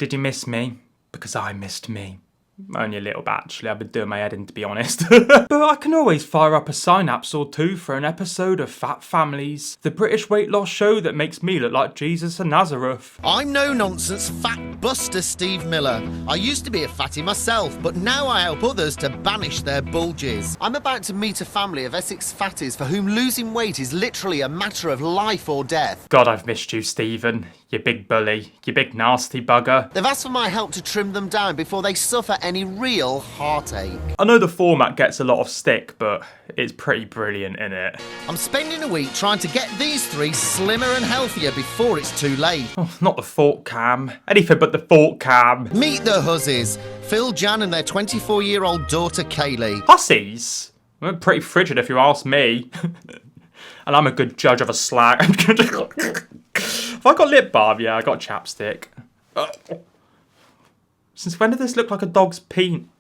Did you miss me? Because I missed me. Only a little bit, actually. I've been doing my head in, to be honest. But I can always fire up a synapse or two for an episode of Fat Families, the British weight loss show that makes me look like Jesus of Nazareth. I'm no-nonsense fat buster Steve Miller. I used to be a fatty myself, but now I help others to banish their bulges. I'm about to meet a family of Essex fatties for whom losing weight is literally a matter of life or death. God, I've missed you, Stephen. You big bully. You big nasty bugger. They've asked for my help to trim them down before they suffer any real heartache. I know the format gets a lot of stick, but it's pretty brilliant, innit? I'm spending a week trying to get these three slimmer and healthier before it's too late. Oh, not the fork cam. Anything but the fork cam. Meet the huzzies. Phil, Jan and their 24-year-old daughter Kaylee. Hussies? They're pretty frigid if you ask me. And I'm a good judge of a slag. Have I got lip balm? Yeah, I got chapstick. Since when did this look like a dog's peen?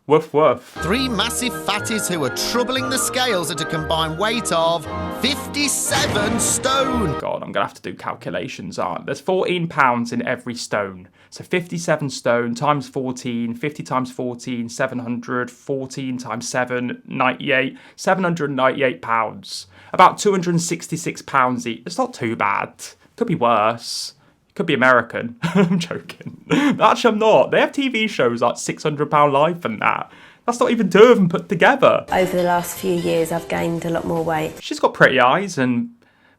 Woof woof. Three massive fatties who are troubling the scales at a combined weight of 57 stone. God, I'm going to have to do calculations, aren't there? There's 14 pounds in every stone. So 57 stone times 14, 50 times 14, 700, 14 times 7, 98, 798 pounds. About 266 pounds each. It's not too bad. Could be worse. Could be American. I'm joking. Actually, I'm not. They have TV shows like £600 Life and that. That's not even two of them put together. Over the last few years, I've gained a lot more weight. She's got pretty eyes and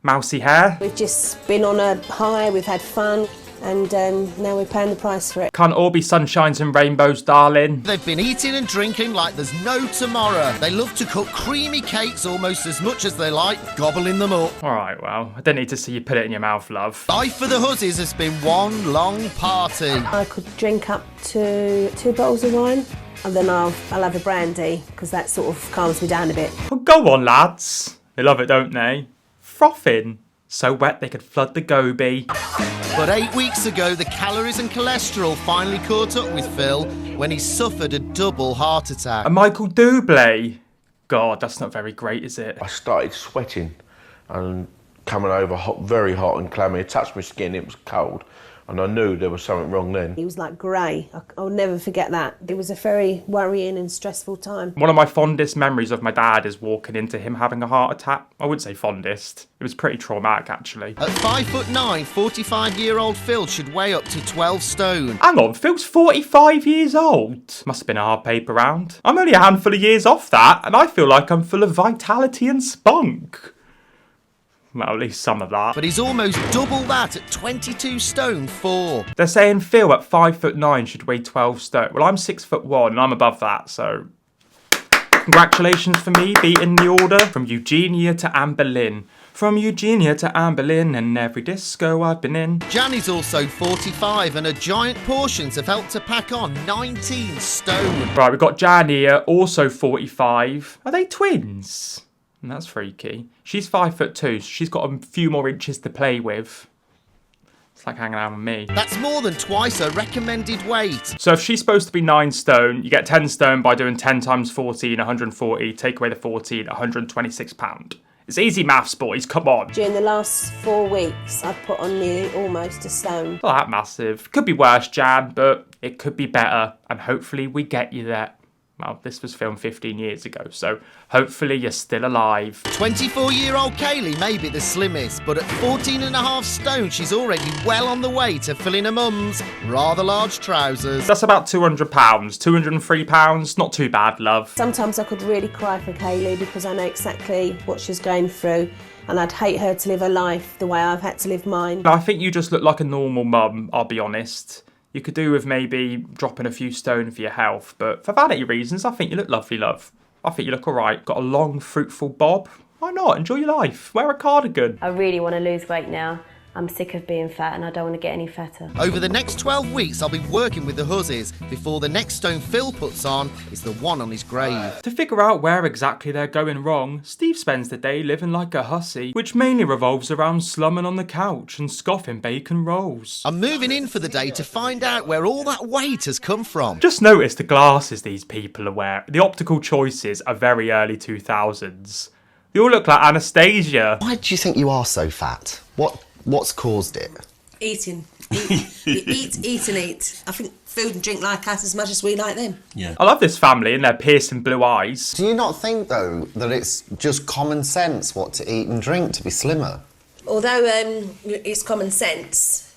mousy hair. We've just been on a high, we've had fun, and now we're paying the price for it. Can't all be sunshines and rainbows, darling. They've been eating and drinking like there's no tomorrow. They love to cook creamy cakes almost as much as they like gobbling them up. All right, well, I don't need to see you put it in your mouth, love. Life for the huzzies has been one long party. I could drink up to 2 bottles of wine, and then I'll have a brandy, because that sort of calms me down a bit. Well, go on, lads. They love it, don't they? Frothing. So wet they could flood the Gobi. But 8 weeks ago, the calories and cholesterol finally caught up with Phil when he suffered a double heart attack. A Michael Bublé. God, that's not very great, is it? I started sweating and coming over hot, very hot and clammy. It touched my skin, it was cold, and I knew there was something wrong then. He was like grey. I'll never forget that. It was a very worrying and stressful time. One of my fondest memories of my dad is walking into him having a heart attack. I wouldn't say fondest. It was pretty traumatic, actually. At 5'9", 45-year-old Phil should weigh up to 12 stone. Hang on, Phil's 45 years old. Must have been a hard paper round. I'm only a handful of years off that, and I feel like I'm full of vitality and spunk. Well, at least some of that. But he's almost double that at 22 stone 4. They're saying Phil at 5'9" should weigh 12 stone. Well, I'm 6'1" and I'm above that, so congratulations for me beating the order from Eugenia to Anne Boleyn. From Eugenia to Anne Boleyn and every disco I've been in. Jan is also 45 and her giant portions have helped to pack on 19 stone. Right, we've got Jan here, also 45. Are they twins? That's freaky. She's 5'2", so she's got a few more inches to play with. It's like hanging out with me. That's more than twice her recommended weight. So if she's supposed to be 9 stone, you get 10 stone by doing 10 times 14, 140. Take away the 14, 126 pound. It's easy maths, boys. Come on. During the last 4 weeks, I've put on nearly almost a stone. Not that massive. Could be worse, Jan, but it could be better. And hopefully we get you there. Well, this was filmed 15 years ago, so hopefully you're still alive. 24-year-old Kaylee may be the slimmest, but at 14.5 stone, she's already well on the way to filling her mum's rather large trousers. That's about £200, £203. Not too bad, love. Sometimes I could really cry for Kaylee because I know exactly what she's going through, and I'd hate her to live her life the way I've had to live mine. I think you just look like a normal mum, I'll be honest. You could do with maybe dropping a few stone for your health, but for vanity reasons, I think you look lovely, love. I think you look alright. Got a long, fruitful bob. Why not? Enjoy your life. Wear a cardigan. I really want to lose weight now. I'm sick of being fat and I don't want to get any fatter. Over the next 12 weeks, I'll be working with the huzzies before the next stone Phil puts on is the one on his grave. To figure out where exactly they're going wrong, Steve spends the day living like a hussy, which mainly revolves around slumming on the couch and scoffing bacon rolls. I'm moving in for the day to find out where all that weight has come from. Just notice the glasses these people are wearing. The optical choices are very early 2000s. They all look like Anastasia. Why do you think you are so fat? What's caused it? Eating. Eat and eat. I think food and drink like us as much as we like them. Yeah. I love this family and their piercing blue eyes. Do you not think, though, that it's just common sense what to eat and drink to be slimmer? Although it's common sense,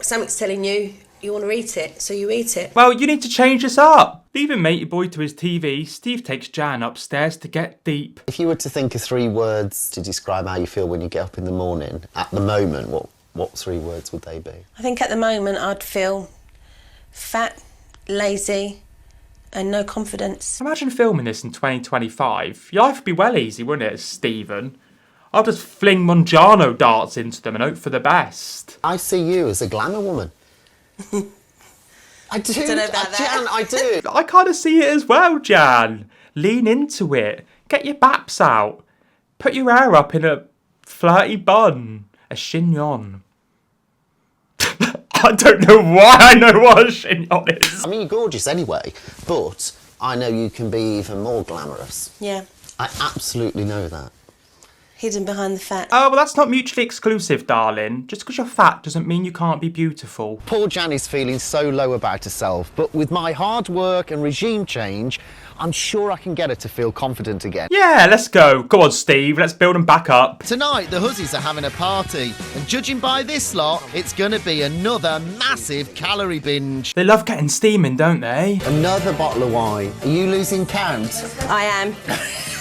something's telling you you want to eat it, so you eat it. Well, you need to change this up. Leaving matey boy to his TV, Steve takes Jan upstairs to get deep. If you were to think of 3 words to describe how you feel when you get up in the morning, at the moment, what 3 words would they be? I think at the moment I'd feel fat, lazy, and no confidence. Imagine filming this in 2025. Your life would be well easy, wouldn't it, Stephen? I'll just fling Monjano darts into them and hope for the best. I see you as a glamour woman. I do. Don't know about that. Jan, I do. I kind of see it as well, Jan. Lean into it. Get your baps out. Put your hair up in a flirty bun. A chignon. I don't know why I know what a chignon is. I mean, you're gorgeous anyway, but I know you can be even more glamorous. Yeah, I absolutely know that. hidden behind the fat. Oh, well, that's not mutually exclusive, darling. Just because you're fat doesn't mean you can't be beautiful. Poor Jan is feeling so low about herself, but with my hard work and regime change, I'm sure I can get her to feel confident again. Yeah, let's go. Go on, Steve. Let's build them back up. Tonight, the huzzies are having a party, and judging by this lot, it's going to be another massive calorie binge. They love getting steaming, don't they? Another bottle of wine. Are you losing count? I am.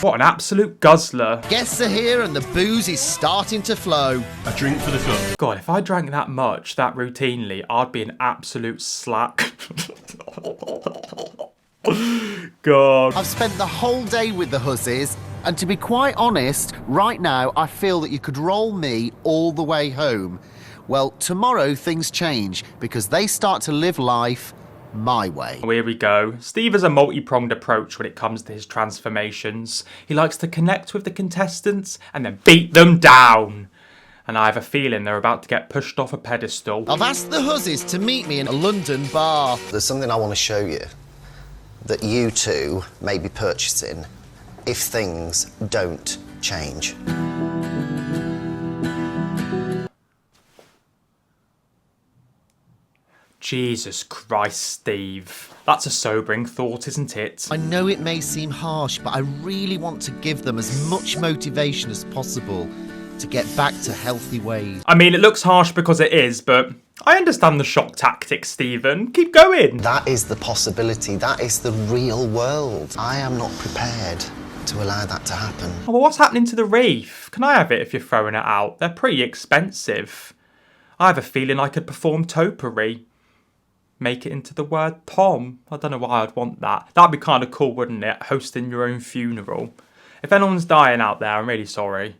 What an absolute guzzler. Guests are here and the booze is starting to flow. A drink for the cook. God, if I drank that much, that routinely, I'd be an absolute slack. God. I've spent the whole day with the huzzies, and to be quite honest, right now I feel that you could roll me all the way home. Well, tomorrow things change because they start to live life my way. Here we go. Steve has a multi-pronged approach when it comes to his transformations. He likes to connect with the contestants and then beat them down. And I have a feeling they're about to get pushed off a pedestal. I've asked the huzzies to meet me in a London bar. There's something I want to show you that you two may be purchasing if things don't change. Jesus Christ, Steve. That's a sobering thought, isn't it? I know it may seem harsh, but I really want to give them as much motivation as possible to get back to healthy ways. I mean, it looks harsh because it is, but I understand the shock tactics, Stephen. Keep going. That is the possibility. That is the real world. I am not prepared to allow that to happen. Oh, well, what's happening to the reef? Can I have it if you're throwing it out? They're pretty expensive. I have a feeling I could perform topiary. Make it into the word Tom. I don't know why I'd want that. That'd be kind of cool, wouldn't it? Hosting your own funeral. If anyone's dying out there, I'm really sorry.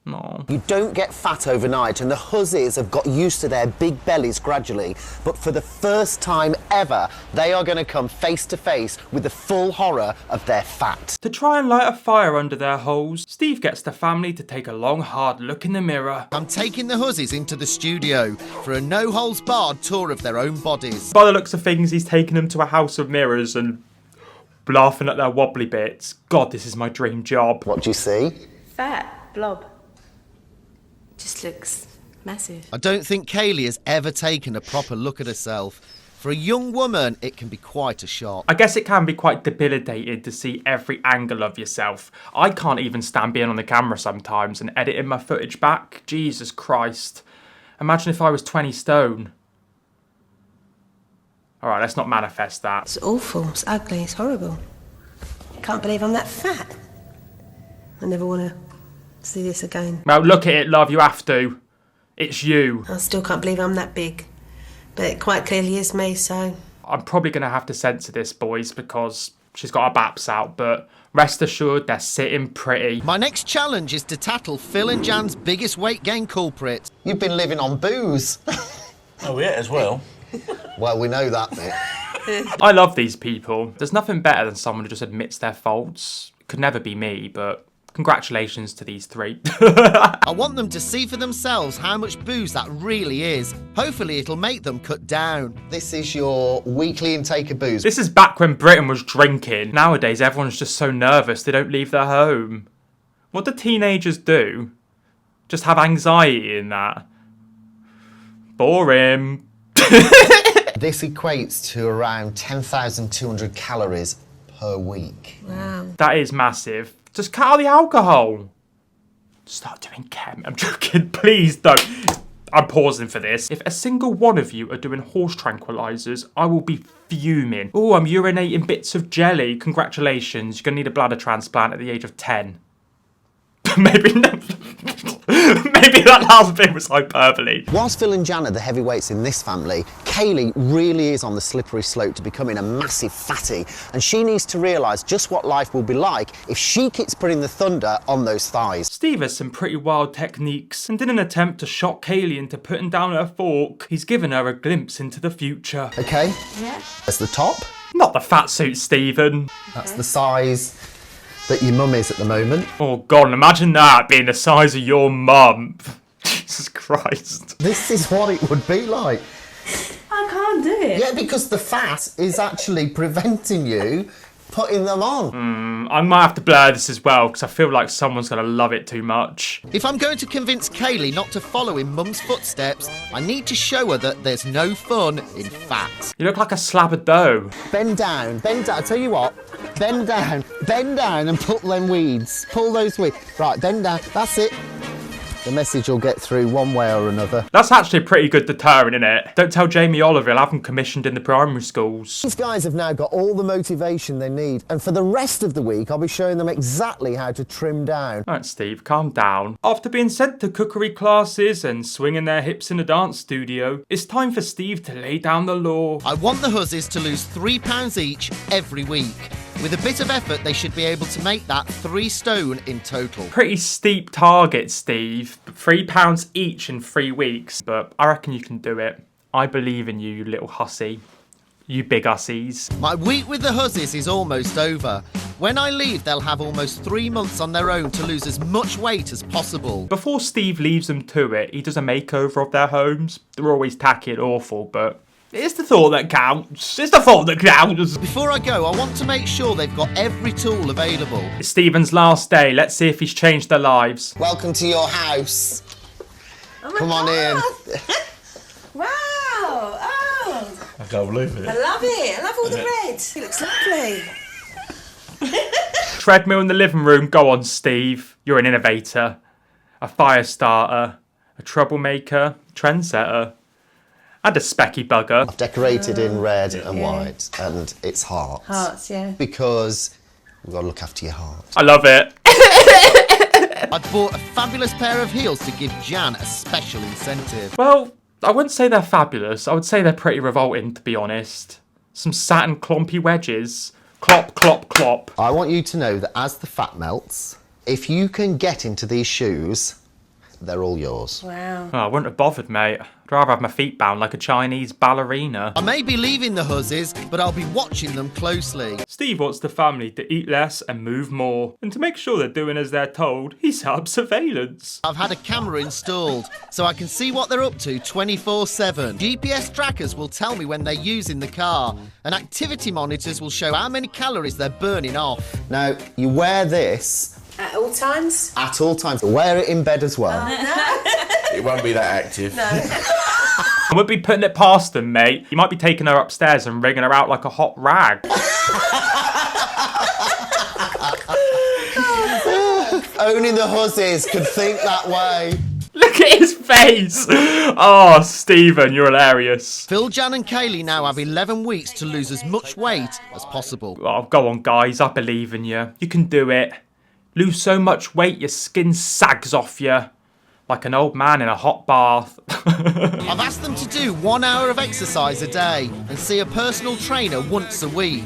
No. You don't get fat overnight, and the huzzies have got used to their big bellies gradually, but for the first time ever, they are going to come face to face with the full horror of their fat. To try and light a fire under their holes, Steve gets the family to take a long, hard look in the mirror. I'm taking the huzzies into the studio for a no-holds-barred tour of their own bodies. By the looks of things, he's taken them to a house of mirrors and laughing at their wobbly bits. God, this is my dream job. What do you see? Fat blob. Just looks massive. I don't think Kaylee has ever taken a proper look at herself. For a young woman, it can be quite a shock. I guess it can be quite debilitating to see every angle of yourself. I can't even stand being on the camera sometimes and editing my footage back. Jesus Christ. Imagine if I was 20 stone. Alright, let's not manifest that. It's awful, it's ugly, it's horrible. Can't believe I'm that fat. I never want to see this again. Well, look at it, love, you have to. It's you. I still can't believe I'm that big. But it quite clearly is me, so... I'm probably going to have to censor this, boys, because she's got her baps out, but rest assured they're sitting pretty. My next challenge is to tackle Phil and Jan's biggest weight gain culprit. You've been living on booze. Oh, yeah, as well. Well, we know that bit. I love these people. There's nothing better than someone who just admits their faults. Could never be me, but congratulations to these three. I want them to see for themselves how much booze that really is. Hopefully it'll make them cut down. This is your weekly intake of booze. This is back when Britain was drinking. Nowadays, everyone's just so nervous they don't leave their home. What do teenagers do? Just have anxiety in that. Boring. This equates to around 10,200 calories per week. Wow. That is massive. Just cut out the alcohol. Start doing chem. I'm joking. Please don't. I'm pausing for this. If a single one of you are doing horse tranquilizers, I will be fuming. Oh, I'm urinating bits of jelly. Congratulations. You're going to need a bladder transplant at the age of 10. Maybe not. Maybe that last bit was hyperbole. Whilst Phil and Jan are the heavyweights in this family, Kaylee really is on the slippery slope to becoming a massive fatty, and she needs to realise just what life will be like if she keeps putting the thunder on those thighs. Steve has some pretty wild techniques, and in an attempt to shock Kaylee into putting down her fork, he's given her a glimpse into the future. Okay? Yeah. That's the top. Not the fat suit, Stephen. That's the size that your mum is at the moment. Oh God, imagine that being the size of your mum. Jesus Christ. This is what it would be like. I can't do it. Yeah, because the fat is actually preventing you putting them on. I might have to blur this as well, because I feel like someone's going to love it too much. If I'm going to convince Kaylee not to follow in Mum's footsteps, I need to show her that there's no fun in fat. You look like a slab of dough. Bend down, I tell you what, bend down and pull them weeds. Pull those weeds. Right, bend down, that's it. The message will get through one way or another. That's actually a pretty good deterrent, isn't it? Don't tell Jamie Oliver he'll have them commissioned in the primary schools. These guys have now got all the motivation they need, and for the rest of the week I'll be showing them exactly how to trim down. Alright, Steve, calm down. After being sent to cookery classes and swinging their hips in a dance studio, it's time for Steve to lay down the law. I want the huzzies to lose £3 each every week. With a bit of effort, they should be able to make that 3 stone in total. Pretty steep target, Steve. £3 each in 3 weeks, but I reckon you can do it. I believe in you, you little hussy. You big hussies. My week with the huzzies is almost over. When I leave, they'll have almost 3 months on their own to lose as much weight as possible. Before Steve leaves them to it, he does a makeover of their homes. They're always tacky and awful, but it's the thought that counts. It's the thought that counts. Before I go, I want to make sure they've got every tool available. It's Stephen's last day. Let's see if he's changed their lives. Welcome to your house. Come on in. Wow. Oh. I can't believe it. I love it. I love all the red. It looks lovely. Treadmill in the living room. Go on, Steve. You're an innovator, a fire starter, a troublemaker, trendsetter, and a specky bugger. I've decorated in red and white, and it's hearts. Hearts, yeah. Because we've got to look after your heart. I love it. I've bought a fabulous pair of heels to give Jan a special incentive. Well, I wouldn't say they're fabulous. I would say they're pretty revolting, to be honest. Some satin clompy wedges. Clop, clop, clop. I want you to know that as the fat melts, if you can get into these shoes, they're all yours. Wow. Oh, I wouldn't have bothered, mate. I'd rather have my feet bound like a Chinese ballerina. I may be leaving the huzzies, but I'll be watching them closely. Steve wants the family to eat less and move more. And to make sure they're doing as they're told, he set up surveillance. I've had a camera installed, so I can see what they're up to 24/7. GPS trackers will tell me when they're using the car, and activity monitors will show how many calories they're burning off. Now, you wear this At all times? at all times. Wear it in bed as well. It won't be that active. I wouldn't be putting it past them, mate. You might be taking her upstairs and wringing her out like a hot rag. Only the huzzies could think that way. Look at his face. Oh, Stephen, you're hilarious. Phil, Jan and Kaylee now have 11 weeks to lose as much weight as possible. Oh, go on, guys. I believe in you. You can do it. Lose so much weight your skin sags off you. Like an old man in a hot bath. I've asked them to do 1 hour of exercise a day and see a personal trainer once a week.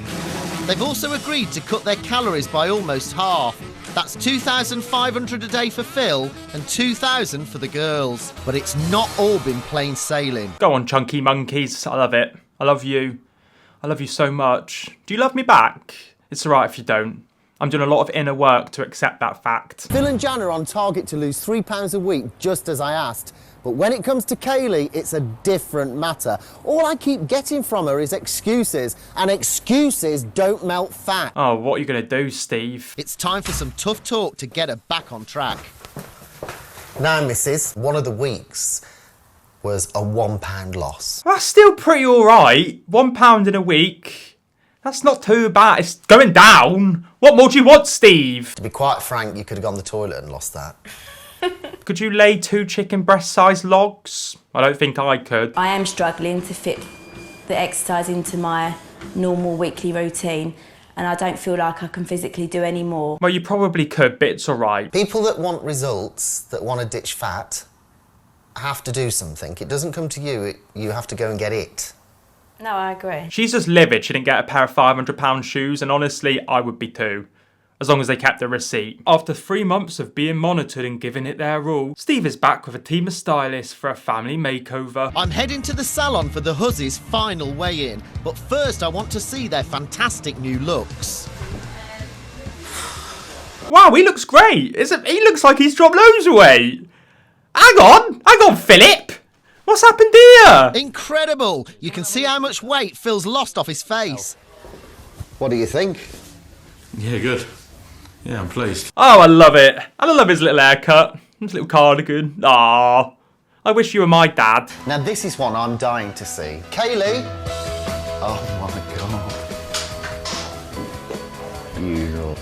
They've also agreed to cut their calories by almost half. That's 2,500 a day for Phil and 2,000 for the girls. But it's not all been plain sailing. Go on, chunky monkeys. I love it. I love you. I love you so much. Do you love me back? It's alright if you don't. I'm doing a lot of inner work to accept that fact. Phil and Jan are on target to lose £3 a week, just as I asked. But when it comes to Kaylee, it's a different matter. All I keep getting from her is excuses, and excuses don't melt fat. Oh, what are you going to do, Steve? It's time for some tough talk to get her back on track. Now, missus, one of the weeks was a £1 loss. That's still pretty alright. £1 in a week. That's not too bad. It's going down. What more do you want, Steve? To be quite frank, you could have gone to the toilet and lost that. Could you lay 2 chicken breast-sized logs? I don't think I could. I am struggling to fit the exercise into my normal weekly routine, and I don't feel like I can physically do any more. Well, you probably could, but it's alright. People that want results, that want to ditch fat, have to do something. It doesn't come to you, you have to go and get it. No, I agree. She's just livid she didn't get a pair of £500 shoes, and honestly, I would be too. As long as they kept the receipt. After 3 months of being monitored and giving it their all, Steve is back with a team of stylists for a family makeover. I'm heading to the salon for the huzzies' final weigh-in, but first I want to see their fantastic new looks. Wow, he looks great. He looks like he's dropped loads of weight. Hang on, Philip. What's happened here? Incredible! You can see how much weight Phil's lost off his face. What do you think? Yeah, good. Yeah, I'm pleased. Oh, I love it. I love his little haircut. His little cardigan. Aww. I wish you were my dad. Now this is one I'm dying to see. Kaylee! Oh my God. You look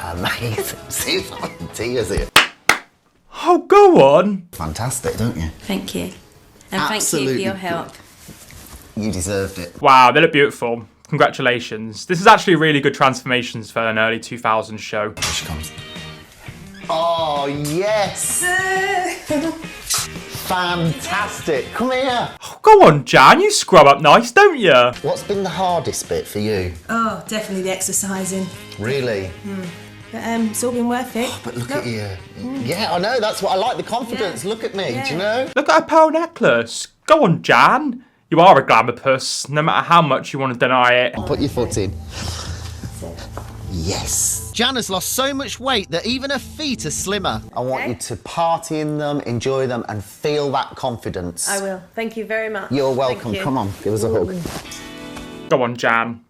amazing. See if I can tears it. Oh, go on. Fantastic, don't you? Thank you. And thank you for your help. You deserved it. Wow, they look beautiful. Congratulations. This is actually a really good transformations for an early 2000s show. Here she comes. Oh, yes! Fantastic. Come here. Oh, go on, Jan. You scrub up nice, don't you? What's been the hardest bit for you? Oh, definitely the exercising. Really? But it's all been worth it. But look at you. Yeah, I know. That's what I like, the confidence. Yeah. Look at me. Yeah. Do you know? Look at her pearl necklace. Go on, Jan. You are a glamour puss, no matter how much you want to deny it. Put your foot in. Yes. Jan has lost so much weight that even her feet are slimmer. I want you to party in them, enjoy them, and feel that confidence. I will. Thank you very much. You're welcome. Thank you. Come on, give us a hug. Go on, Jan.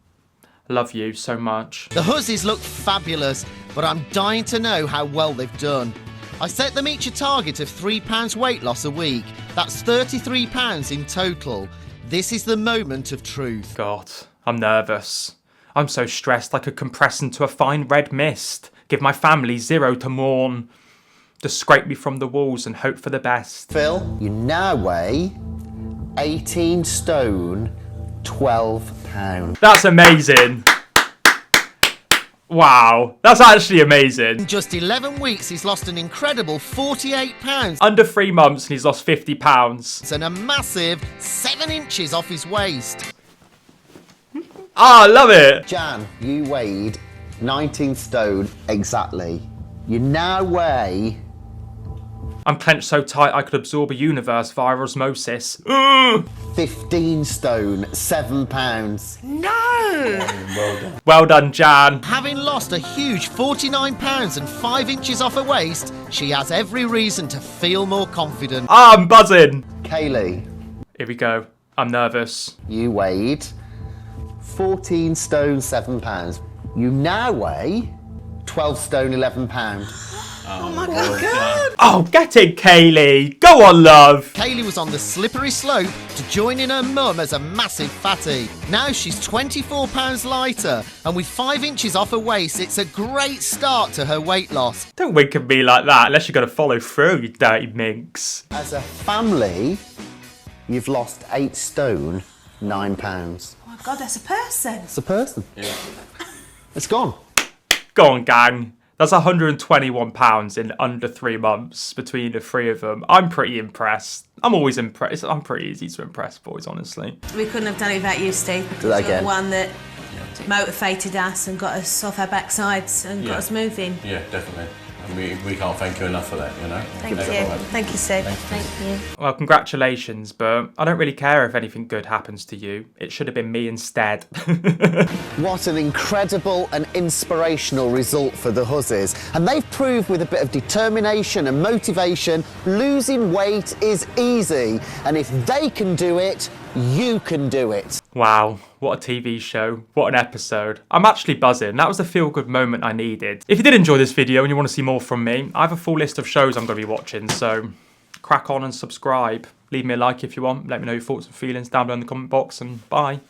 I love you so much. The huzzies look fabulous, but I'm dying to know how well they've done. I set them each a target of £3 weight loss a week. That's £33 in total. This is the moment of truth. God, I'm nervous. I'm so stressed I could compress into a fine red mist. Give my family 0 to mourn. Just scrape me from the walls and hope for the best. Phil, you now weigh 18 stone, 12 pounds. That's amazing. Wow, that's actually amazing. In just 11 weeks, he's lost an incredible £48 Under 3 months and he's lost £50. and a massive 7 inches off his waist. Ah, I love it. Jan, you weighed 19 stone exactly. You now weigh... I'm clenched so tight I could absorb a universe via osmosis. Ugh. 15 stone, 7 pounds. Well done, Jan. Having lost a huge £49 and 5 inches off her waist, she has every reason to feel more confident. Ah, I'm buzzing. Kaylee, Here we go. I'm nervous. you weighed 14 stone, 7 pounds. You now weigh 12 stone, 11 pounds. Oh, get it, Kaylee. Go on, love. Kaylee was on the slippery slope to joining her mum as a massive fatty. Now she's £24 lighter, and with 5 inches off her waist, it's a great start to her weight loss. Don't wink at me like that unless you're going to follow through, you dirty minx. As a family, you've lost 8 stone, 9 pounds. Oh my God, that's a person. It's a person. Yeah. It's gone. Go on, gang. That's £121 in under 3 months between the 3 of them. I'm pretty impressed. I'm always impressed. I'm pretty easy to impress, boys, honestly. We couldn't have done it without you, Steve. Do that You're again. the one that motivated us and got us off our backsides and got us moving. Yeah, definitely. And we can't thank you enough for that, you know? Thank Never you. mind. Thank you, Steve. Thank you. Well, congratulations, but I don't really care if anything good happens to you. It should have been me instead. What an incredible and inspirational result for the huzzies. And they've proved with a bit of determination and motivation, losing weight is easy. And if they can do it, you can do it. Wow, what a TV show. What an episode. I'm actually buzzing. That was the feel-good moment I needed. If you did enjoy this video and you want to see more from me, I have a full list of shows I'm going to be watching, so crack on and subscribe. Leave me a like if you want. Let me know your thoughts and feelings down below in the comment box, and bye.